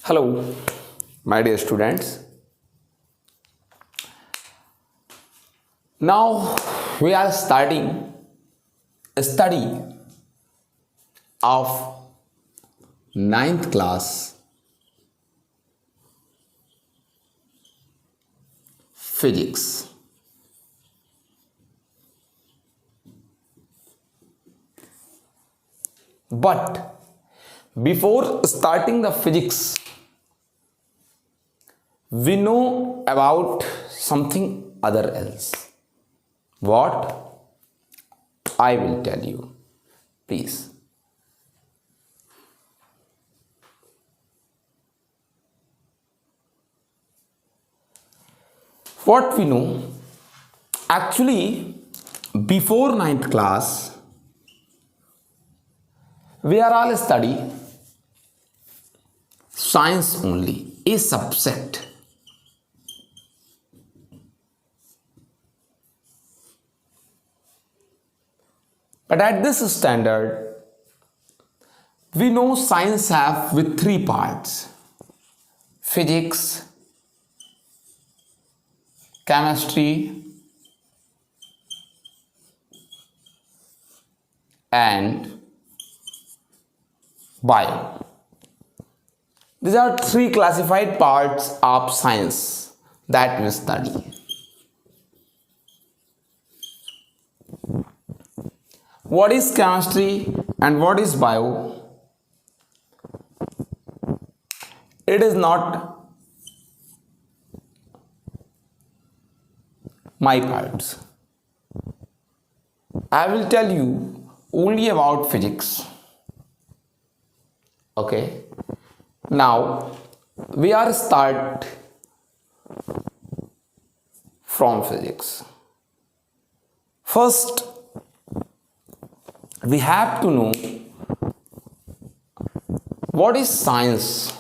Hello, my dear students. Now we are starting a study of ninth class physics. But before starting the physics, we know about something other else. What? I will tell you. Please. What we know? Actually, before ninth class, we are all study science only, a subject. But at this standard, we know science have with three parts: physics, chemistry, and bio. These are three classified parts of science that we study. What is chemistry and what is bio? It is not my parts. I will tell you only about physics. Okay. Now we are start from physics. First, we have to know what is science.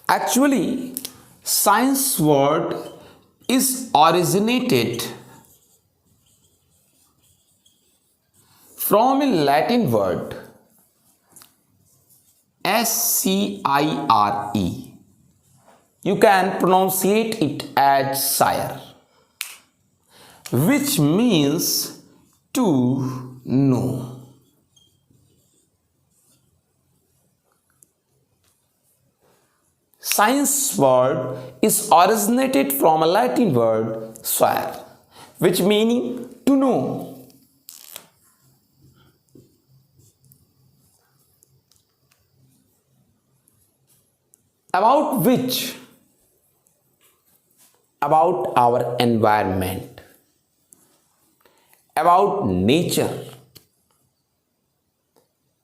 Actually, science word is originated from a Latin word scire. You can pronunciate it as sire, which means to know. Science word is originated from a Latin word sire, which meaning to know. About which? About our environment, about nature,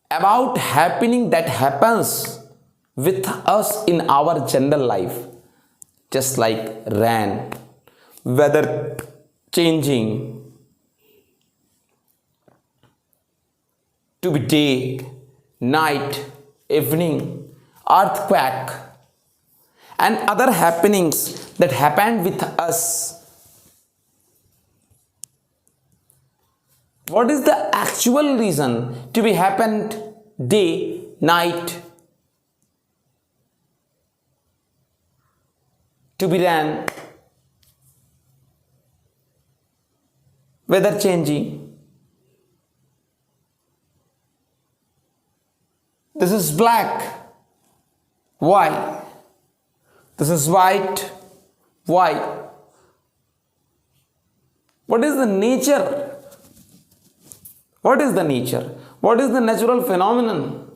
about happening that happens with us in our general life, just like rain, weather changing to be day, night, evening, earthquake, and other happenings that happened with us. What is the actual reason to be happened day, night, to be rain, weather changing? This is black. Why? This is white. Why? What is the nature? What is the nature? What is the natural phenomenon?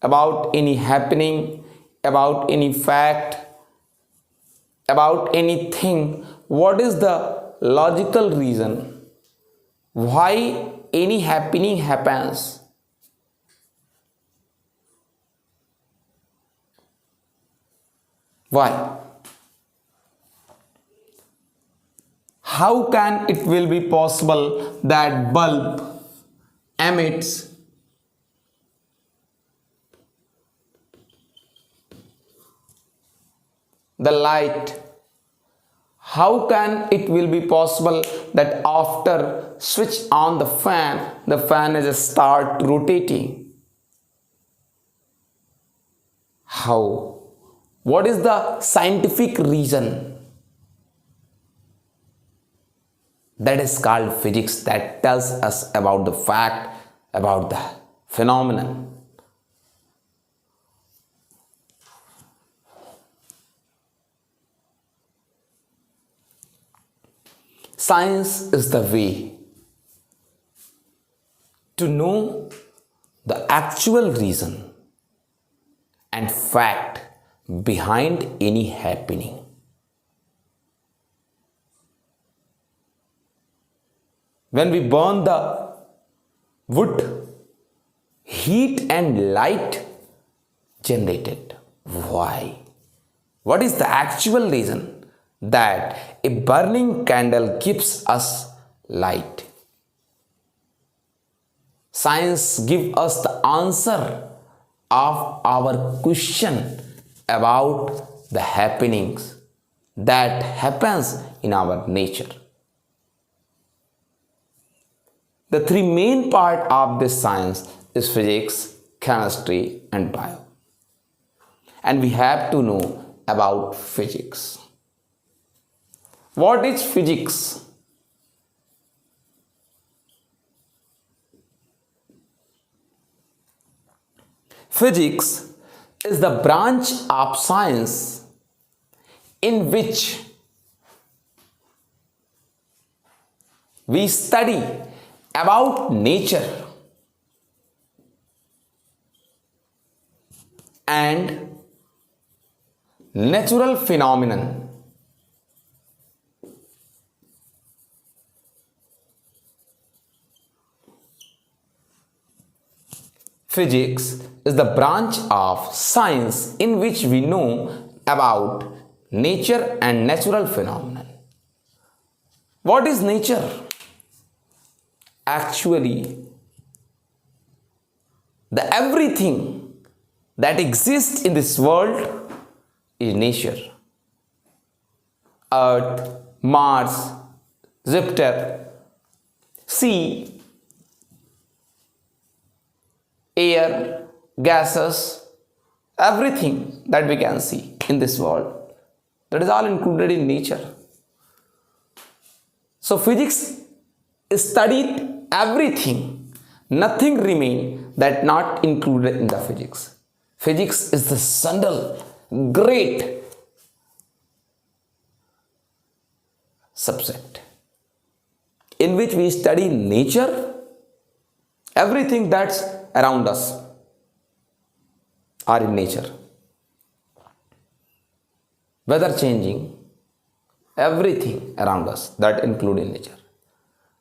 About any happening, about any fact, about anything, what is the logical reason why any happening happens? Why? how can it will be possible that bulb emits the light? How can it will be possible that after switch on the fan is start rotating? How? What is the scientific reason? That is called physics, that tells us about the fact, about the phenomenon. Science is the way to know the actual reason and fact behind any happening. When we burn the wood, heat and light generated. Why? What is the actual reason that a burning candle gives us light? Science gives us the answer of our question about the happenings that happens in our nature. The three main part of this science is physics, chemistry and bio. And we have to know about physics. What is physics? Physics is the branch of science in which we study about nature and natural phenomenon. Physics is the branch of science in which we know about nature and natural phenomenon. What is nature? Actually, the everything that exists in this world is nature. Earth, Mars, Jupiter, sea, air, gases, everything that we can see in this world, that is all included in nature. So physics studied everything, nothing remain that not included in the physics. Physics is the central great subject in which we study nature, everything that's around us are in nature. Weather changing, everything around us that include in nature.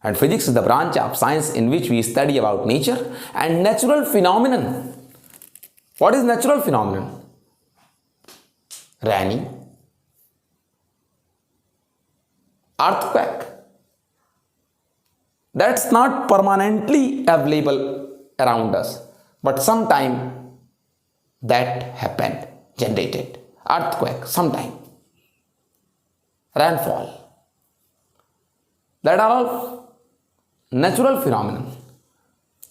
And physics is the branch of science in which we study about nature and natural phenomenon. What is natural phenomenon? Rainy, earthquake. That's not permanently available around us, but sometime that happened, generated. Earthquake, sometime. Rainfall. That are all natural phenomenon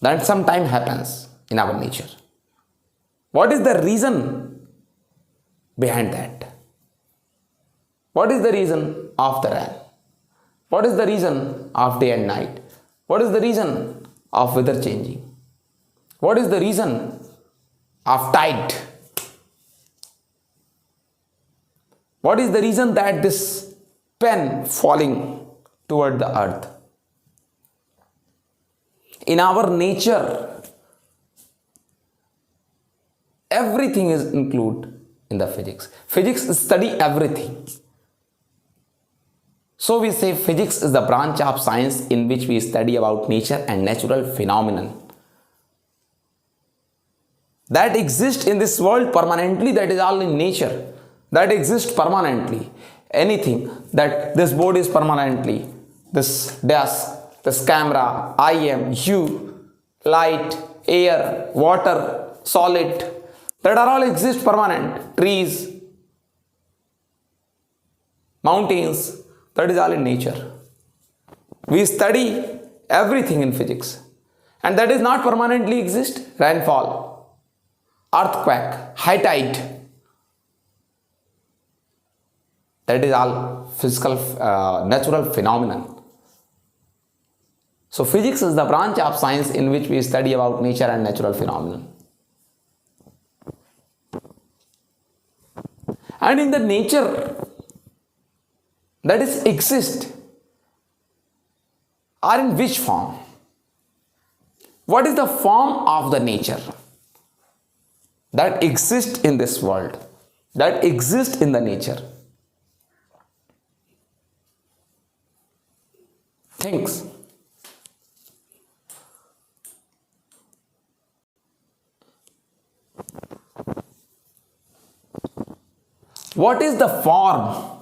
that sometime happens in our nature. What is the reason behind that? What is the reason of the rain? What is the reason of day and night? What is the reason of weather changing? What is the reason of tide? What is the reason that this pen falling toward the earth? In our nature, everything is included in the physics. Physics study everything. So we say physics is the branch of science in which we study about nature and natural phenomenon that exist in this world permanently, that is all in nature, that exists permanently. Anything that this board is permanently this desk, this camera, I am, you, light, air, water, solid, that are all exist permanent. Trees, mountains, that is all in nature. We study everything in physics, and that is not permanently exist. Rainfall, earthquake, high tide, that is all physical, natural phenomenon. So physics is the branch of science in which we study about nature and natural phenomenon. And in the nature that is exist are in which form? What is the form of the nature that exists in this world, that exists in the nature? Things. What is the form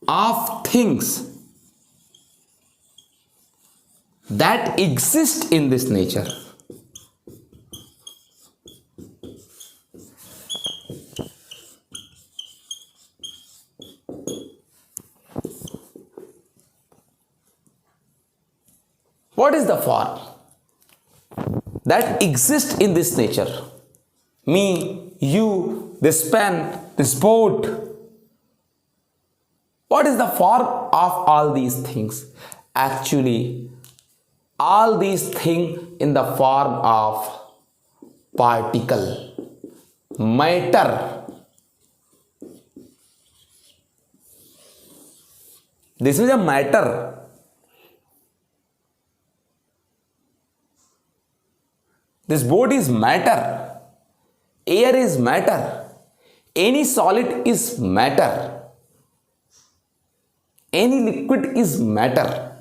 of things that exist in this nature? What is the form that exists in this nature? Me, you, this pen, this boat. What is the form of all these things? Actually, all these things in the form of particle, matter. This is a matter. This boat is matter. Air is matter. Any solid is matter. Any liquid is matter.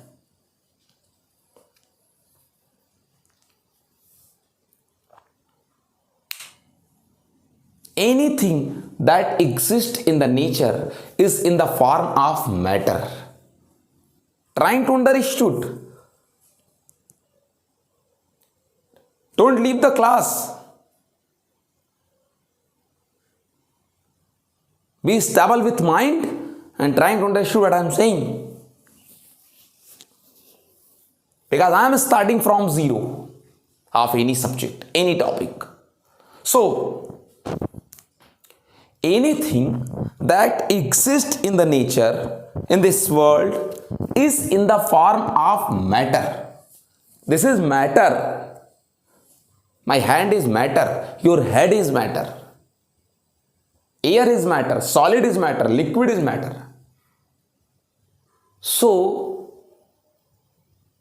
Anything that exists in the nature is in the form of matter. Trying to understood. Don't leave the class. Be stable with mind and trying to understand what I am saying. Because I am starting from zero of any subject, any topic. So, anything that exists in the nature, in this world, is in the form of matter. This is matter. My hand is matter. Your head is matter. Air is matter. Solid is matter. Liquid is matter. So,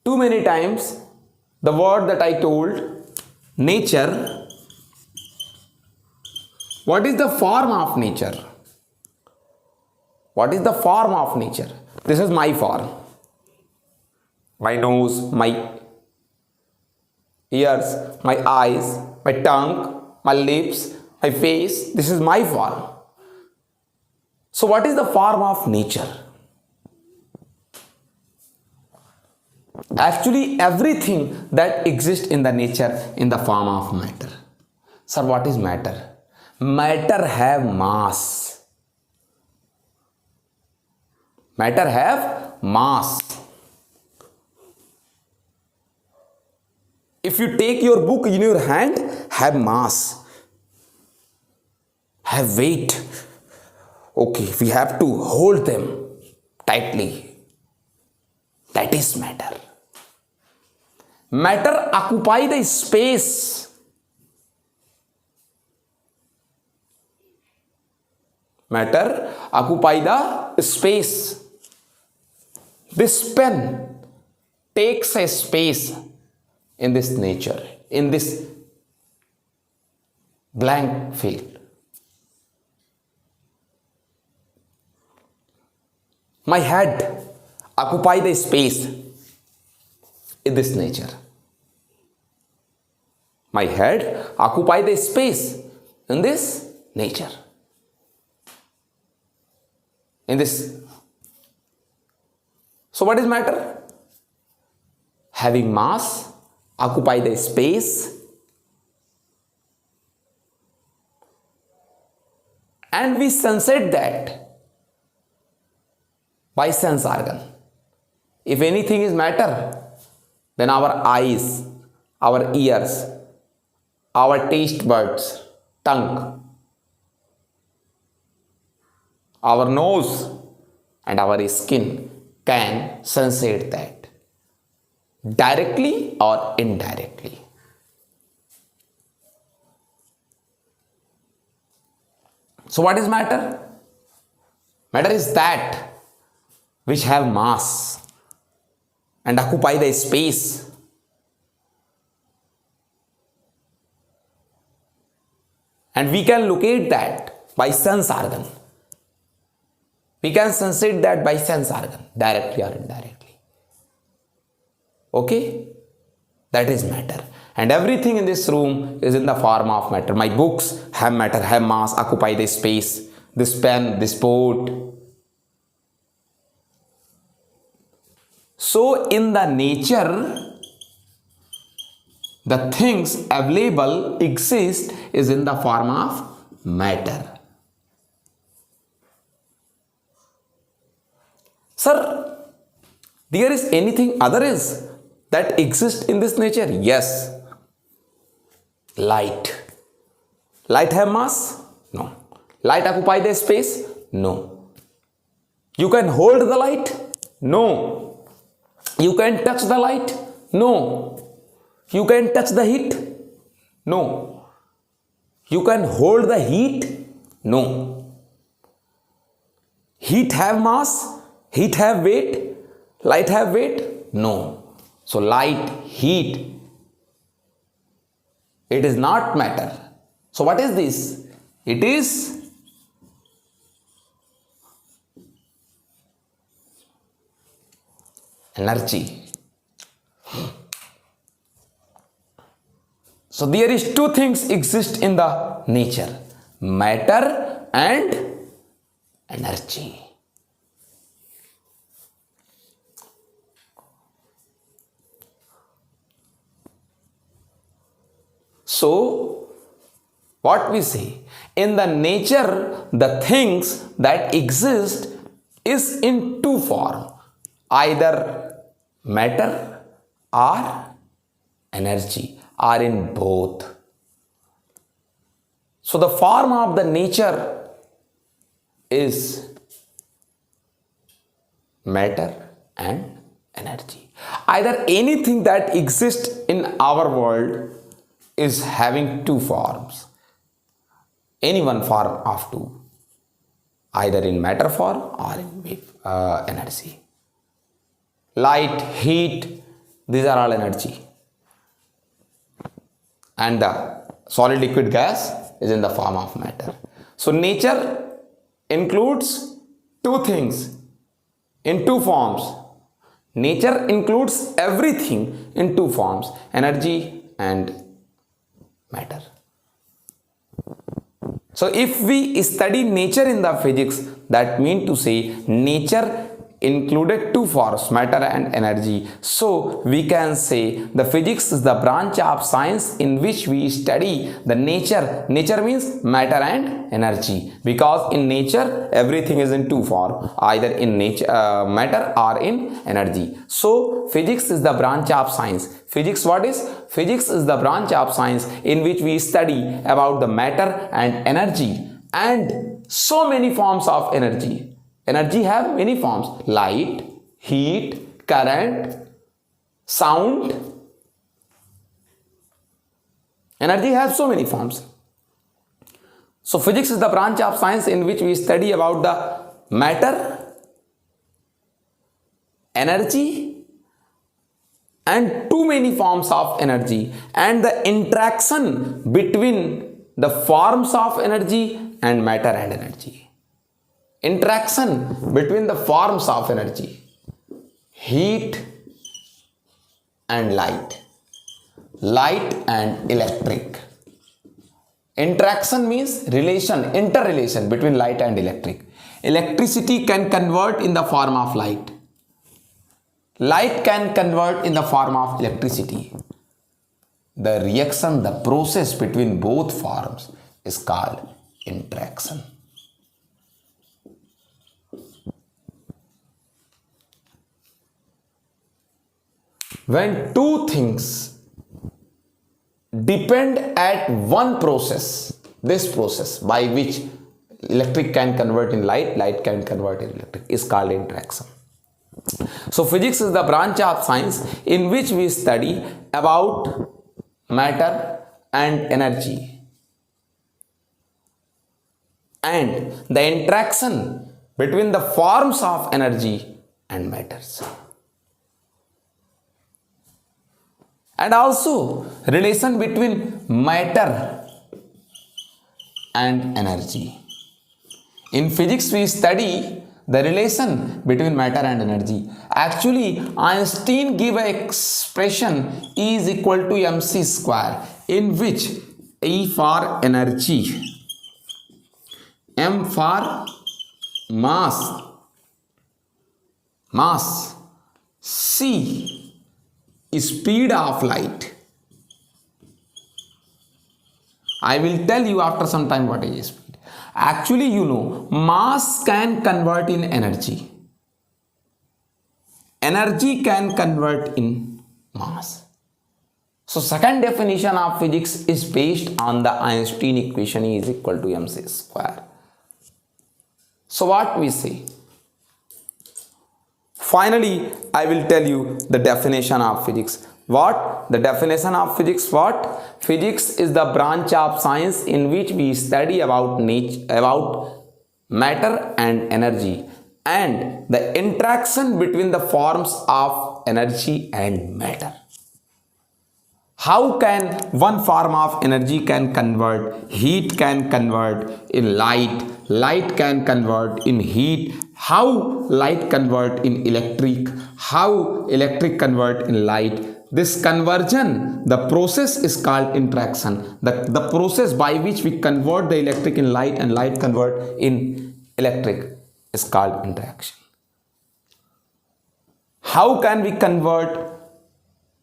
too many times, the word that I told, nature. What is the form of nature? What is the form of nature? This is my form. My nose, my ears, my eyes, my tongue, my lips, my face. This is my form. So what is the form of nature? Actually, everything that exists in the nature in the form of matter. Sir, what is matter? Matter have mass. Matter have mass. If you take your book in your hand, have mass, have weight. Okay, we have to hold them tightly. That is matter. Matter occupy the space. Matter occupy the space. This pen takes a space in this nature, in this blank field. My head occupy the space in this nature. My head occupy the space in this nature. in this. So what is matter? Having mass, occupy the space, and we sensate that by sense organ. If anything is matter, then our eyes, our ears, our taste buds, tongue, our nose and our skin can sensate that directly or indirectly. So what is matter? Matter is that which have mass and occupy the space. And we can locate that by sense organ. We can sensate that by sense organ, directly or indirectly. Okay? That is matter. And everything in this room is in the form of matter. My books have matter, have mass, occupy the space. This pen, this board. So in the nature, the things available exist is in the form of matter. Sir, there is anything other is that exists in this nature? Yes. Light. Light have mass? No. Light occupy the space? No. You can hold the light? No. You can touch the light? No. You can touch the heat? No. You can hold the heat? No. Heat have mass? Heat have weight? Light have weight? No. So light, heat, it is not matter. So what is this? It is energy. So there is two things exist in the nature, matter and energy. So, what we say, in the nature, the things that exist is in two forms, either matter or energy, or in both. So, the form of the nature is matter and energy. Either anything that exists in our world is having two forms, any one form of two, either in matter form or in energy. Light, heat, these are all energy, and the solid, liquid, gas is in the form of matter. So nature includes two things in two forms. Nature includes everything in two forms, energy and matter. So if we study nature in the physics, that means to say nature included two forms, matter and energy. So we can say the physics is the branch of science in which we study the nature. Nature means matter and energy, because in nature everything is in two forms, either in nature matter or in energy. So physics is the branch of science. Physics, what is? Physics is the branch of science in which we study about the matter and energy, and so many forms of energy. Energy have many forms: light, heat, current, sound. Energy has so many forms. So physics is the branch of science in which we study about the matter, energy, and too many forms of energy, and the interaction between the forms of energy and matter and energy. Interaction between the forms of energy, heat and light, light and electric. Interaction means relation, interrelation between light and electric. electricity can convert in the form of light. Light can convert in the form of electricity. The reaction, the process between both forms is called interaction. When two things depend at one process, this process by which electric can convert in light, light can convert in electric, is called interaction. So physics is the branch of science in which we study about matter and energy and the interaction between the forms of energy and matters, and also relation between matter and energy. In physics we study the relation between matter and energy. Actually, Einstein gave an expression E is equal to mc square, in which E for energy, M for mass, C speed of light. I will tell you after some time what is speed. Actually, mass can convert in energy. Energy can convert in mass. So second definition of physics is based on the Einstein equation E is equal to mc square. So what we say? Finally, I will tell you the definition of physics. What? The definition of physics, what? Physics is the branch of science in which we study about matter and energy and the interaction between the forms of energy and matter. How can one form of energy can convert, heat can convert in light, light can convert in heat, how light convert in electric, how electric convert in light. This conversion, the process is called interaction. The process by which we convert the electric in light and light convert in electric is called interaction. How can we convert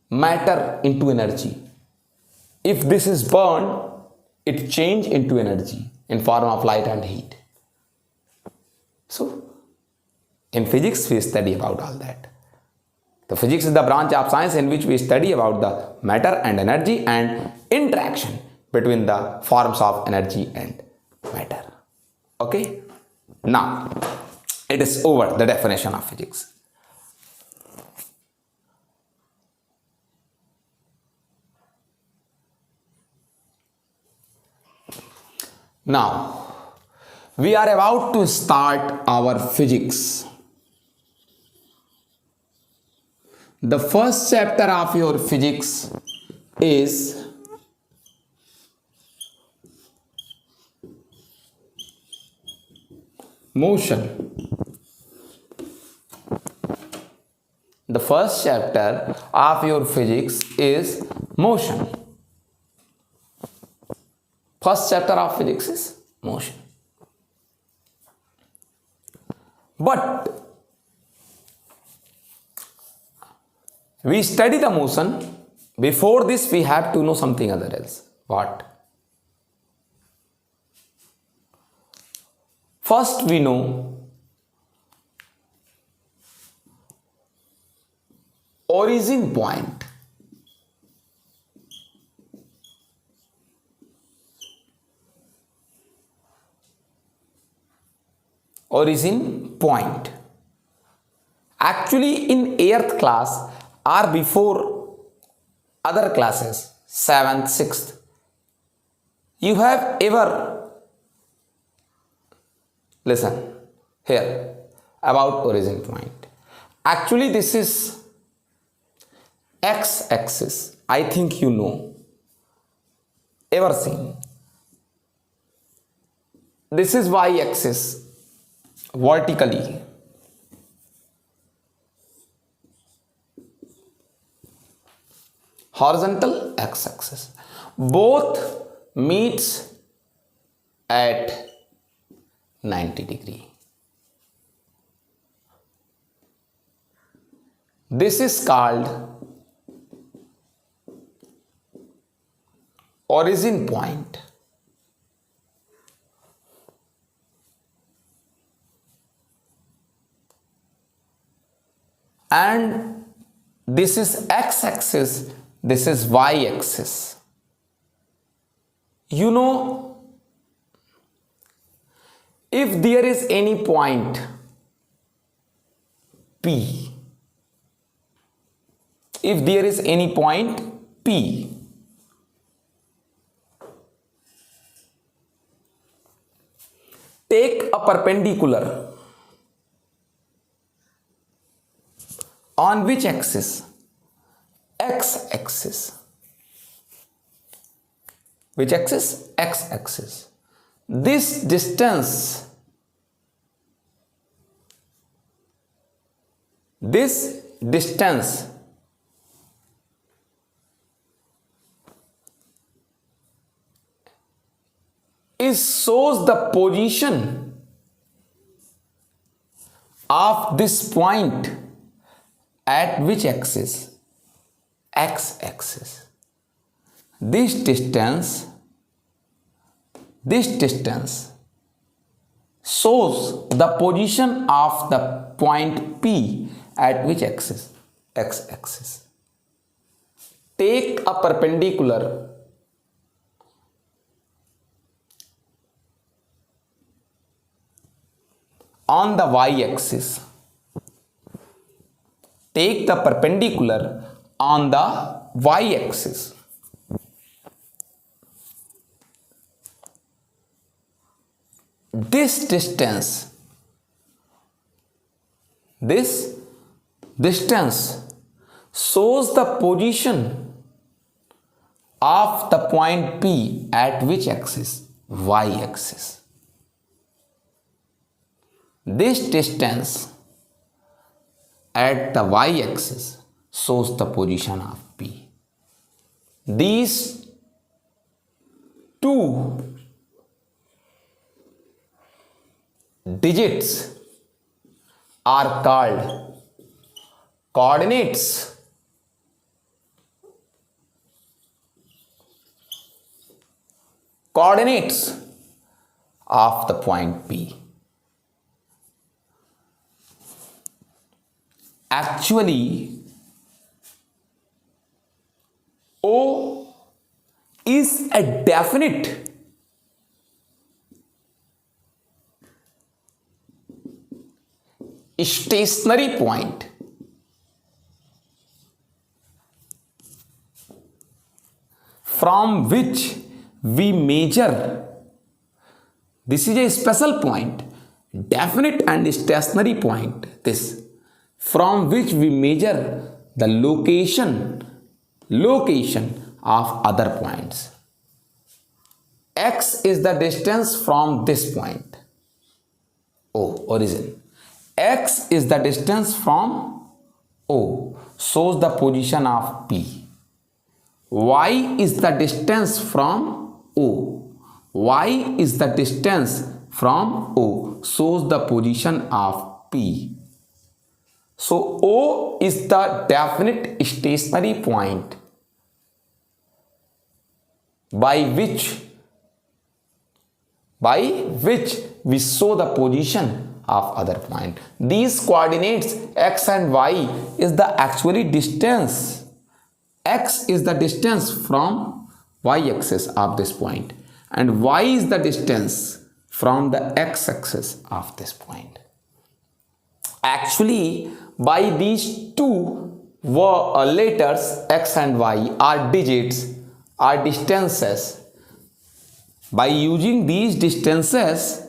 matter into energy? If this is burned, it changes into energy in form of light and heat. So, in physics we study about all that. The physics is the branch of science in which we study about the matter and energy and interaction between the forms of energy and matter. Okay? Now, it is over, the definition of physics. Now, we are about to start our physics. The first chapter of your physics is motion. The first chapter of your physics is motion. First chapter of physics is motion. But we study the motion. Before this, we have to know something other else. What? First, we know origin point. Origin point. Actually, in 8th class or before other classes, 7th, 6th, you have ever listen here about origin point. Actually, this is x-axis. I think you know. Ever seen? This is y-axis. Vertically. Horizontal x-axis. Both meets at 90 degree. This is called origin point. And this is x-axis, this is y-axis. You know, if there is any point P, if there is any point P, take a perpendicular on which axis? X-axis. Which axis? X-axis. This distance shows the position of this point at which axis? X-axis. This distance shows the position of the point P at which axis? X-axis. Take a perpendicular on the y-axis. Take the perpendicular on the y-axis. This distance shows the position of the point P at which axis? Y-axis. This distance at the y-axis shows the position of P. These two digits are called coordinates. Coordinates of the point P. Actually, O is a definite stationary point. From which we measure, this is a special point, definite and stationary point, this, from which we measure the location of other points. X is the distance from this point, O, origin. X is the distance from O, shows the position of P. Y is the distance from O. Y is the distance from O, shows the position of P. So O is the definite stationary point by which we show the position of other point. These coordinates x and y is the actually distance. X is the distance from y-axis of this point and y is the distance from the x-axis of this point. Actually, by these two letters x and y are digits, are distances. By using these distances,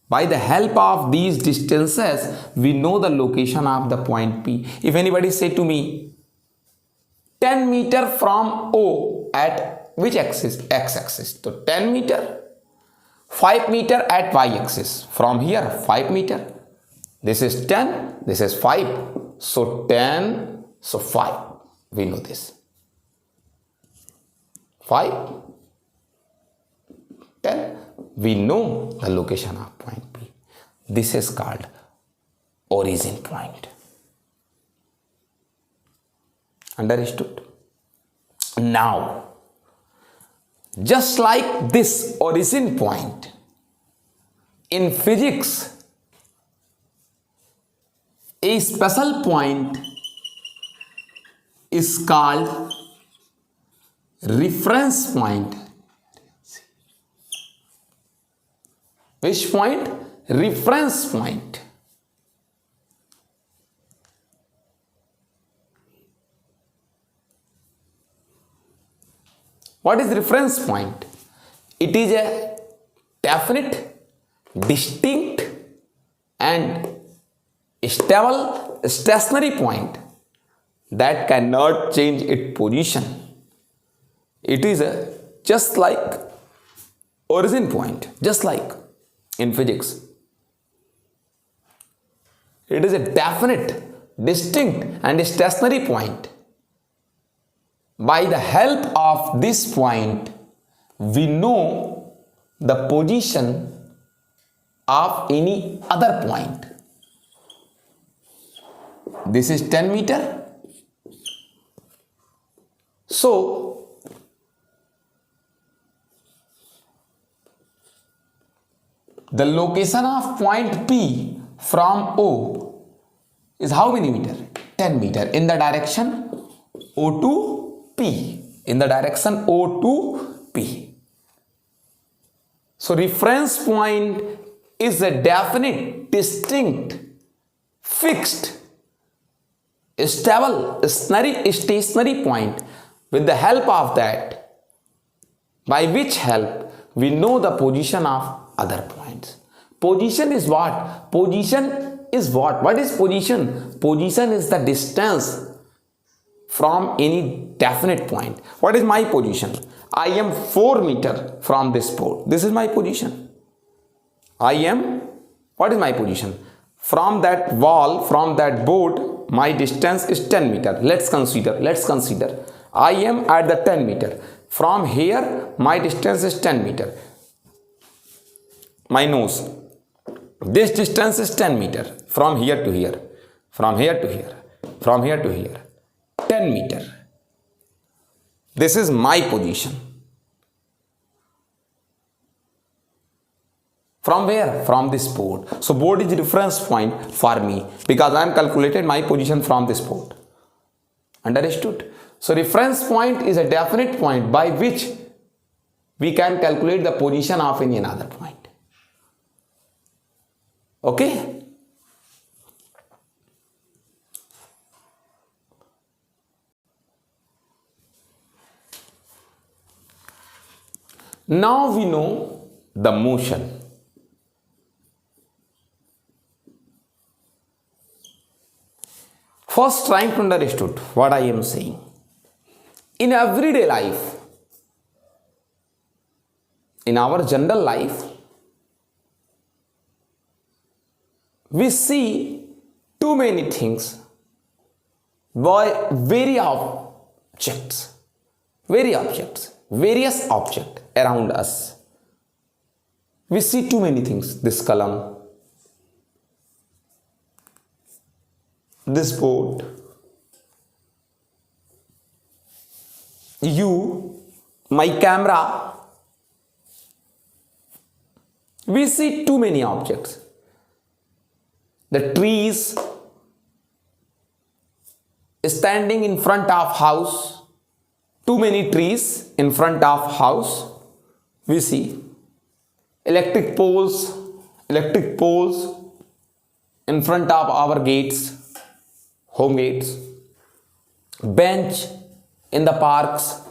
by the help of these distances, we know the location of the point P. If anybody say to me, 10 meter from O at which axis? X-axis. So 10 meter. 5 meter at y-axis. From here, 5 meter. This is 10, this is 5. So 10, so 5. We know this. 5, 10. We know the location of point P. This is called origin point. Understood? Now, just like this origin point, in physics, a special point is called reference point. Which point? Reference point. What is reference point? It is a definite, distinct and stable stationary point that cannot change its position. It is just like origin point, just like in physics. It is a definite, distinct and stationary point. By the help of this point, we know the position of any other point. This is 10 meter. So, the location of point P from O is how many meter? 10 meter in the direction O to P. In the direction O to P. So, reference point is a definite, distinct, fixed, stable, stationary point. With the help of that, by which help we know the position of other points. Position is what? Position is what? What is position? Position is the distance from any definite point. What is my position? I am 4 meter from this board. This is my position. What is my position? From that wall, from that board, my distance is 10 meter. Let's consider. I am at the 10 meter. From here, my distance is 10 meter. My nose. This distance is 10 meter. From here to here. From here to here. From here to here. 10 meter. This is my position. From where? From this board. So board is reference point for me because I am calculated my position from this board. Understood? So reference point is a definite point by which we can calculate the position of any another point. Okay? Now we know the motion. First, trying to understand what I am saying. In everyday life, in our general life, we see too many things by various objects around us. We see too many things. This column, this board, you, my camera. We see too many objects. The trees standing in front of house, too many trees in front of house. We see electric poles in front of our gates, home gates, bench in the parks.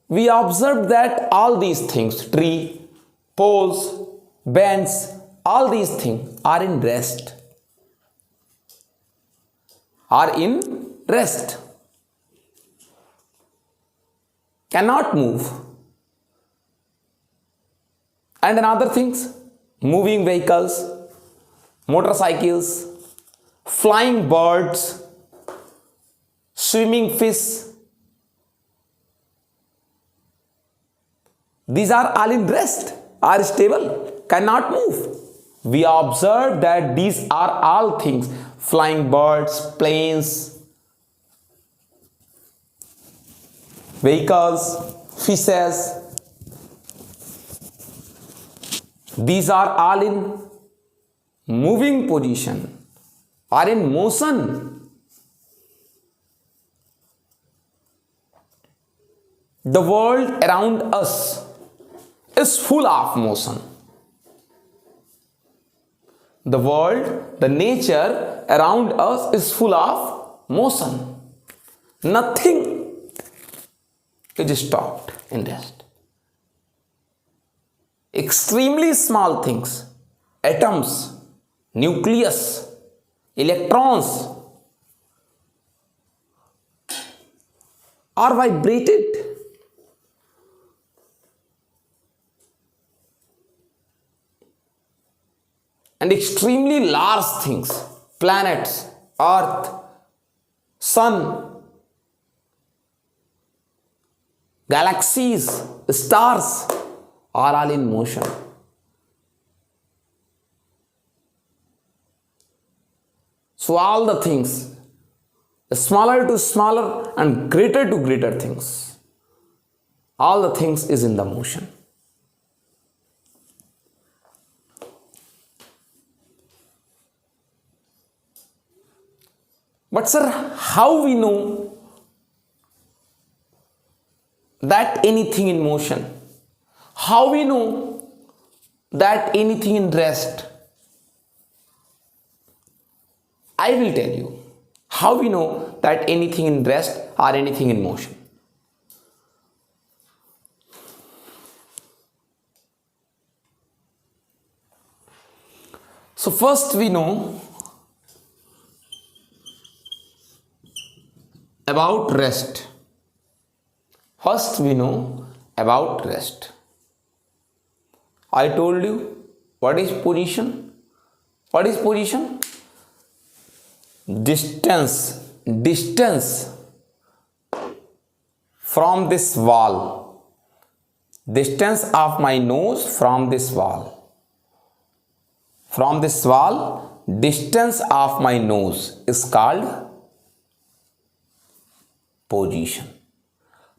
We observed that all these things, tree, poles, bench, all these things are in rest. Cannot move. And another things, moving vehicles, motorcycles, flying birds, swimming fish. These are all in rest, are stable, cannot move. We observe that these are all things flying birds, planes, vehicles, fishes. These are all in moving position, are in motion. The world around us is full of motion. The world, the nature around us is full of motion. Nothing is stopped in rest. Extremely small things, atoms, nucleus, electrons are vibrated. And extremely large things, planets, earth, sun, galaxies, stars are all in motion. So all the things, smaller to smaller and greater to greater things, all the things is in the motion. But sir, how we know that anything in motion? How we know that anything in rest? I will tell you how we know that anything in rest or anything in motion. So first we know about rest. First we know about rest. I told you what is position. What is position? Distance from this wall. Distance of my nose from this wall. From this wall, distance of my nose is called position.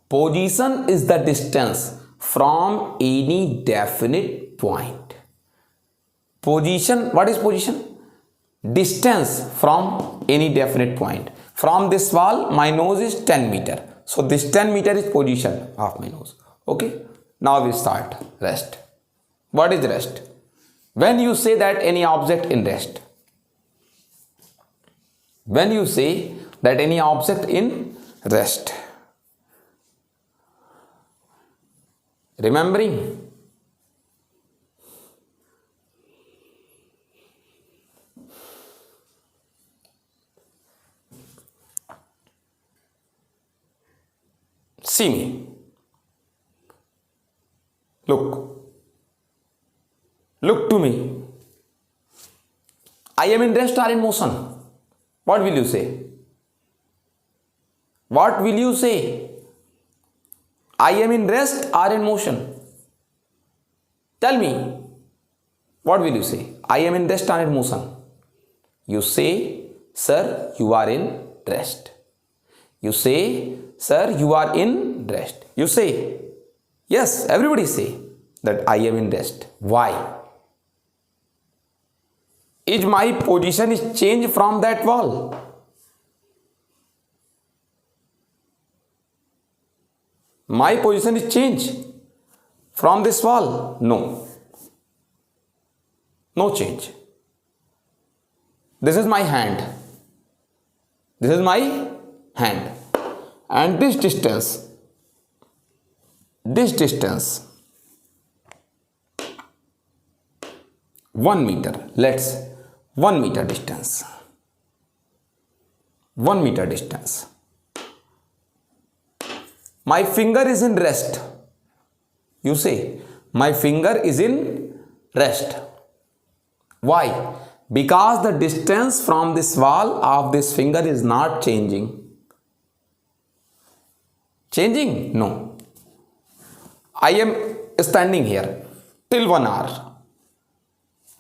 Position is the distance from any definite point. Position, what is position? Distance from any definite point. From this wall, my nose is 10 meter. So this 10 meter is position of my nose. Okay. Now we start rest. What is rest? When you say that any object in rest. When you say that any object in rest. Remembering. See me. Look. Look to me. I am in rest or in motion. What will you say? What will you say? I am in rest or in motion? Tell me. What will you say? I am in rest or in motion? You say, sir, you are in rest. You say, sir, you are in rest. You say, yes, everybody say that I am in rest. Why? Is my position is changed from that wall? My position is changed from this wall? No. No change. This is my hand. This is my hand. And this distance, 1 meter. Let's 1 meter distance. 1 meter distance. My finger is in rest. You say, my finger is in rest. Why? Because the distance from this wall of this finger is not changing. Changing? No. I am standing here till 1 hour.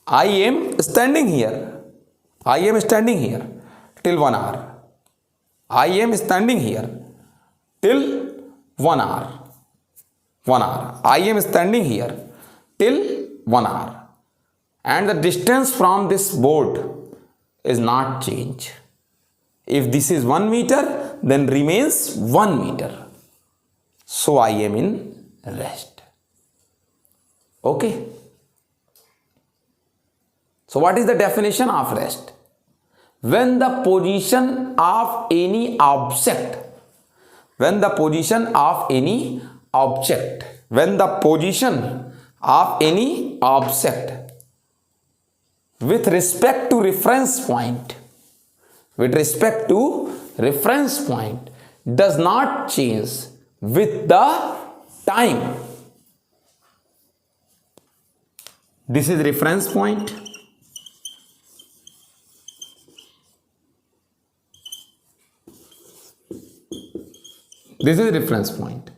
I am standing here I am standing here till 1 hour. I am standing here till 1 hour. 1 hour. I am standing here till 1 hour. And the distance from this board is not changed. If this is 1 meter, then remains 1 meter. So I am in rest. Okay. So what is the definition of rest? When the position of any object, when the position of any object, when the position of any object with respect to reference point, with respect to reference point does not change with the time. This is reference point. This is reference point.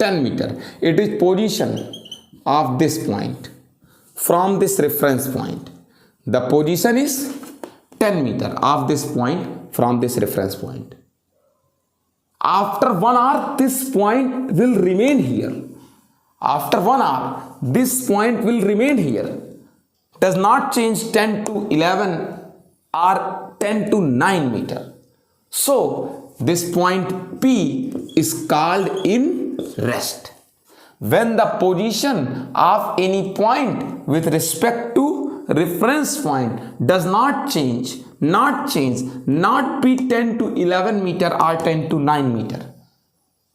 10 meter. It is position of this point from this reference point. The position is 10 meter of this point from this reference point. After 1 hour, this point will remain here. After 1 hour, this point will remain here. Does not change 10 to 11 or 10 to 9 meter. So, this point P is called in rest. When the position of any point with respect to reference point does not change, not be 10 to 11 meter or 10 to 9 meter,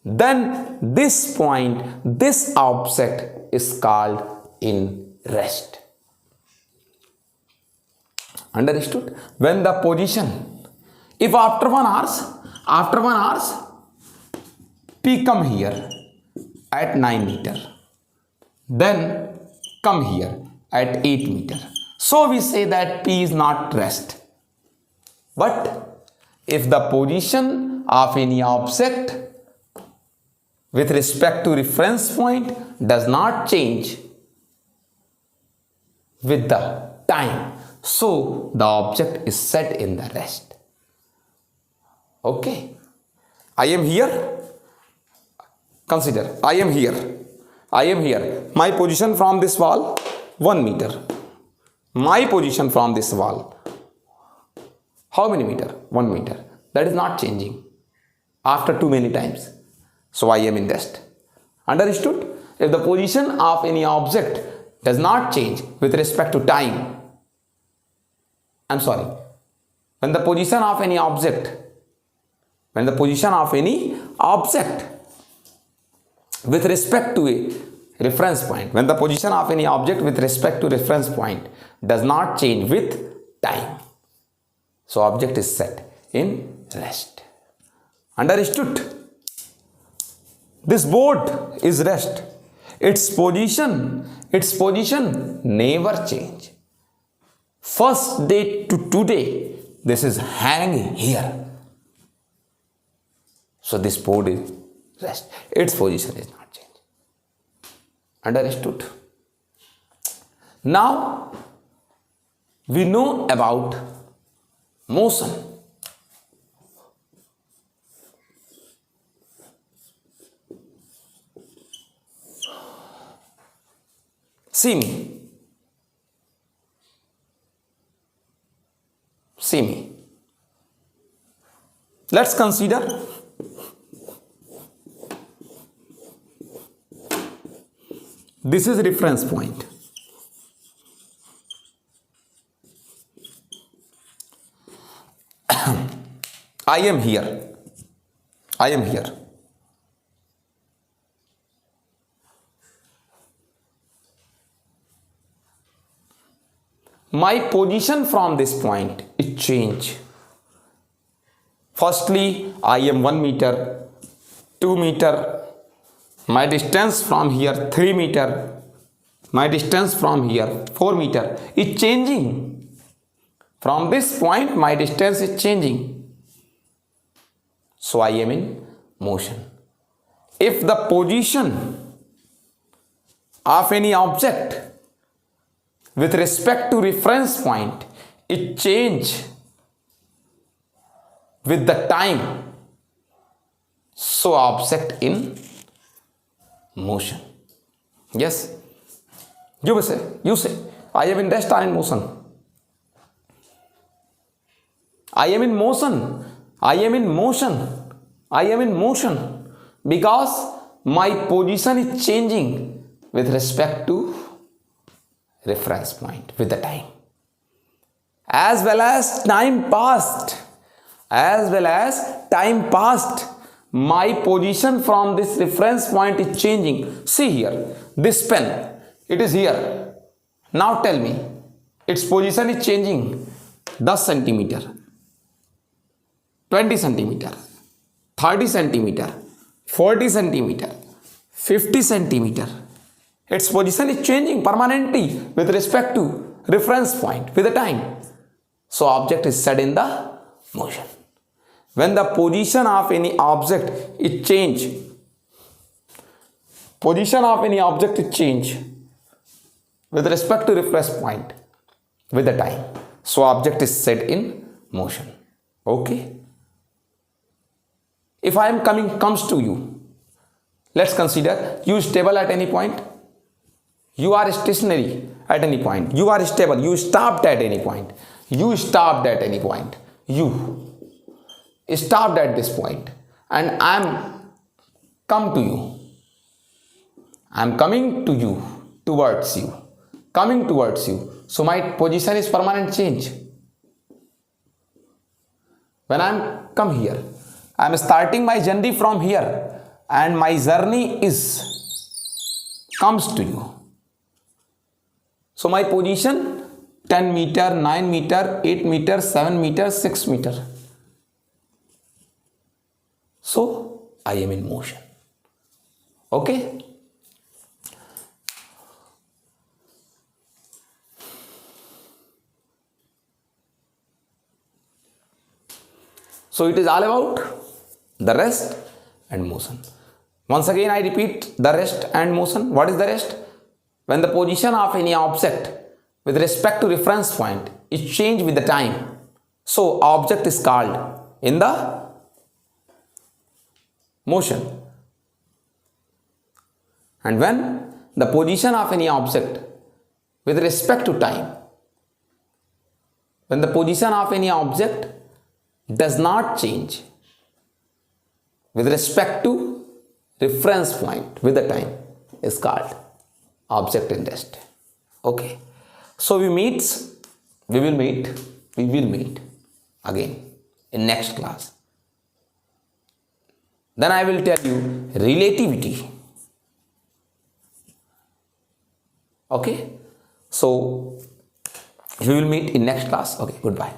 then this point, this object is called in rest. Understood? When the position, if after 1 hour, P come here at 9 meter, then come here at 8 meter. So we say that P is not rest. But if the position of any object with respect to reference point does not change with the time, so the object is set in the rest. Okay. I am here. Consider, I am here. My position from this wall, 1 meter. My position from this wall, how many meter? 1 meter. That is not changing after too many times. So I am in rest. Understood? If the position of any object does not change with respect to time, when the position of any object with respect to a reference point, when the position of any object with respect to reference point does not change with time, so object is set in rest. Understood? This board is rest. Its position never change. First day to today, this is hanging here. So this board is rest. Its position is not changed. Understood? Now we know about motion. See me. Let's consider this is reference point. I am here. My position from this point is change. Firstly, I am 1 meter, 2 meter. My distance from here 3 meter. My distance from here 4 meter is changing. From this point, my distance is changing. So I am in motion. If the position of any object with respect to reference point, it change with the time. So object in motion. Yes? You say, I am in rest or in motion? I am in motion. I am in motion. I am in motion because my position is changing with respect to reference point with the time. As well as time passed. My position from this reference point is changing. See here, this pen, it is here. Now tell me, its position is changing 10 centimeter, 20 centimeter, 30 centimeter, 40 centimeter, 50 centimeter. Its position is changing permanently with respect to reference point with the time. So object is set in the motion. When the position of any object is change, with respect to reference point with the time. So object is set in motion. Okay. If I am comes to you, let's consider you stable at any point. You are stationary at any point. You are stable. You stopped at any point. You stopped at any point. You stopped at this point, and I am come to you. I am coming to you, towards you, coming towards you. So my position is permanent change. When I am come here, I am starting my journey from here, and my journey comes to you. So my position 10 meter, 9 meter, 8 meter, 7 meter, 6 meter. So I am in motion. Okay. So it is all about the rest and motion. Once again I repeat the rest and motion. What is the rest? When the position of any object with respect to reference point is changed with the time. So object is called in the motion. And when the position of any object with respect to time, when the position of any object does not change with respect to reference point with the time, is called object in rest. Okay. So we will meet again in next class. Then I will tell you relativity. Okay. So we will meet in next class. Okay. Goodbye.